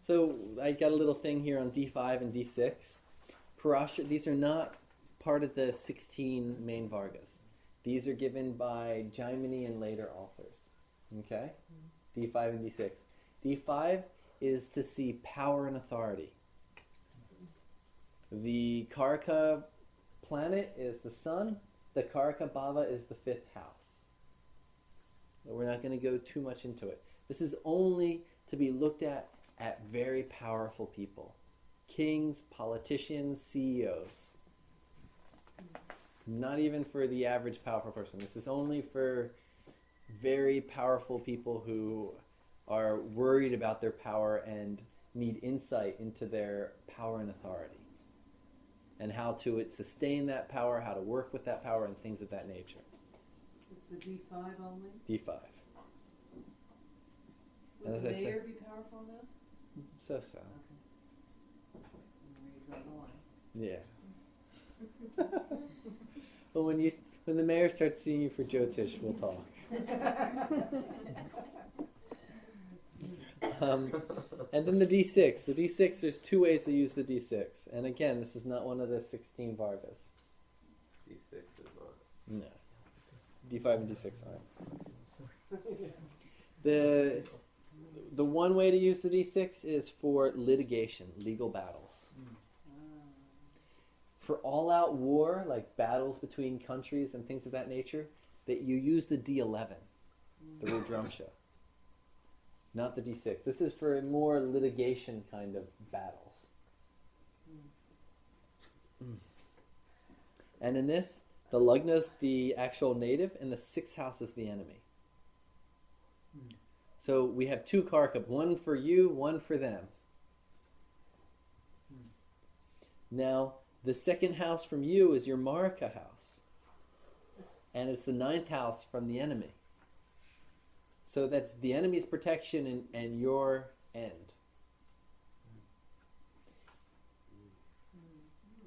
So I got a little thing here on D5 and D6. Parashara, these are not part of the 16 main Vargas. These are given by Jaimini and later authors. Okay? D5 and D6. D5 is to see power and authority. The Karaka planet is the sun. The Karaka Bhava is the 5th house. But we're not going to go too much into it. This is only to be looked at very powerful people. Kings, politicians, CEOs. Not even for the average powerful person. This is only for very powerful people who are worried about their power and need insight into their power and authority. And how to sustain that power, how to work with that power, and things of that nature. It's the D5 only? D5. Would the mayor be powerful enough? So. Okay. Where you draw the line. Yeah. Well, when the mayor starts seeing you for Jyotish, we'll talk. And then the D6. The D6, there's 2 ways to use the D6. And again, this is not one of the 16 Vargas. D6 is not. No. D5 and D6 aren't. The one way to use the D6 is for litigation, legal battles. For all-out war, like battles between countries and things of that nature, that you use the D11, the Rudramsha, not the D6. This is for more litigation kind of battles. And in this, the Lagna is the actual native, and the 6th house is the enemy. So we have 2 Karka, one for you, one for them. Now, the 2nd house from you is your Marika house. And it's the 9th house from the enemy. So that's the enemy's protection and your end.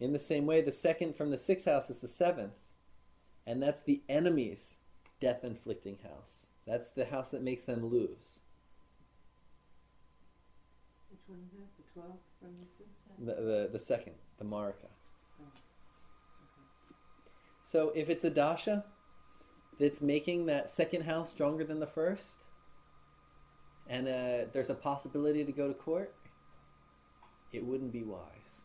In the same way, the 2nd from the 6th house is the 7th. And that's the enemy's death-inflicting house. That's the house that makes them lose. Which one is that? The 12th from the 6th? The 2nd, the Marika. Oh. Okay. So if it's a dasha that's making that 2nd house stronger than the 1st, and there's a possibility to go to court, it wouldn't be wise.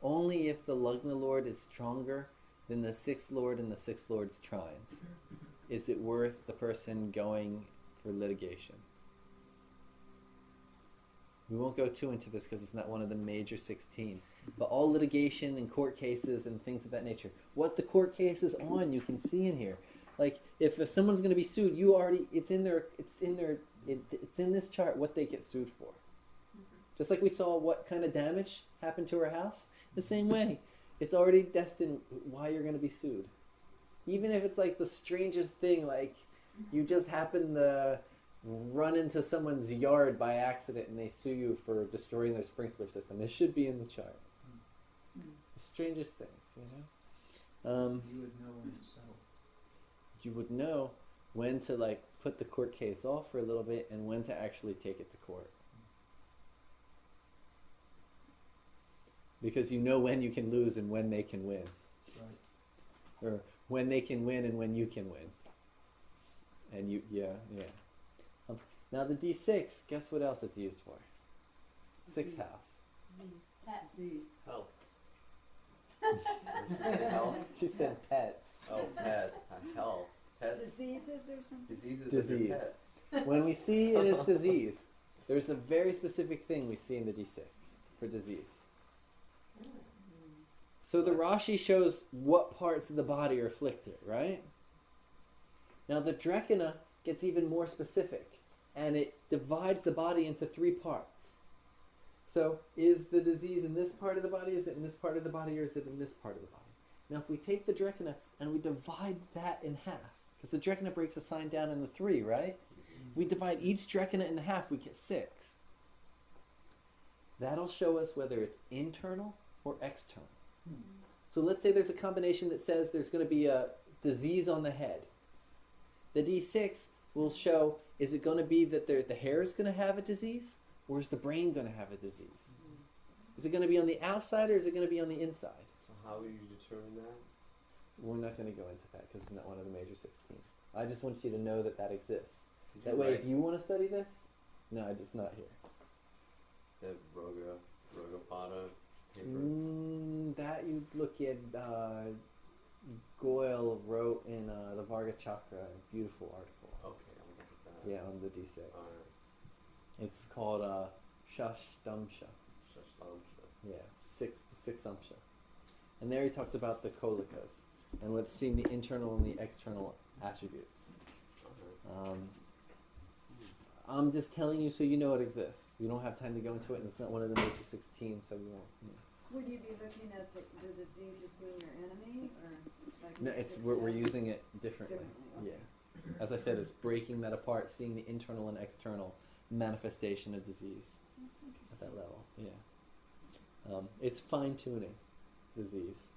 Only if the Lagna Lord is stronger than the 6th Lord and the 6th Lord's trines is it worth the person going for litigation. We won't go too into this because it's not one of the major 16. But all litigation and court cases and things of that nature. What the court case is on, you can see in here. Like if someone's going to be sued, it's in this chart what they get sued for. Just like we saw what kind of damage happened to her house, the same way, it's already destined why you're going to be sued. Even if it's like the strangest thing, like you just happen to run into someone's yard by accident and they sue you for destroying their sprinkler system. It should be in the chart. The strangest things, you know. You would know when to settle. You would know when to like put the court case off for a little bit and when to actually take it to court. Because you know when you can lose and when they can win. Right. Or when they can win and when you can win. And you, yeah. Now the D6, guess what else it's used for? 6th house. Disease. Health. Health. She said pets. Oh, pets. Health. Pets. Diseases or something? Diseases Disease. of pets. When we see it as disease, there's a very specific thing we see in the D6 for disease. So the Rashi shows what parts of the body are afflicted, right? Now the Drekana gets even more specific, and it divides the body into 3 parts. So is the disease in this part of the body, is it in this part of the body, or is it in this part of the body? Now if we take the Drekana and we divide that in half, because the Drekana breaks a sign down into 3, right? We divide each Drekana in half, we get 6. That'll show us whether it's internal or external. So let's say there's a combination that says there's going to be a disease on the head. The D6 will show, is it going to be that the hair is going to have a disease, or is the brain going to have a disease? Is it going to be on the outside or is it going to be on the inside? So how would you determine that? We're not going to go into that because it's not one of the major 16. I just want you to know that that exists. Could That you way, write if you want to study this, no, it's not here. the Rogapada paper? That you look at Goyle wrote in the Varga Chakra, a beautiful article. Okay, I'll look at that. Yeah, on the D6. Alright. It's called Shashtamsha. Shashtamsha. Yeah, six amsha. And there he talks about the kolikas. And let's see the internal and the external attributes. Okay. I'm just telling you so you know it exists. We don't have time to go into it, and it's not one of the major 16, so we won't. Would you be looking at the disease as being your enemy, or like No, the it's six we're steps? using it differently. Differently, okay. Yeah, as I said, it's breaking that apart, seeing the internal and external manifestation of disease That's interesting. at that level. Yeah, it's fine tuning disease.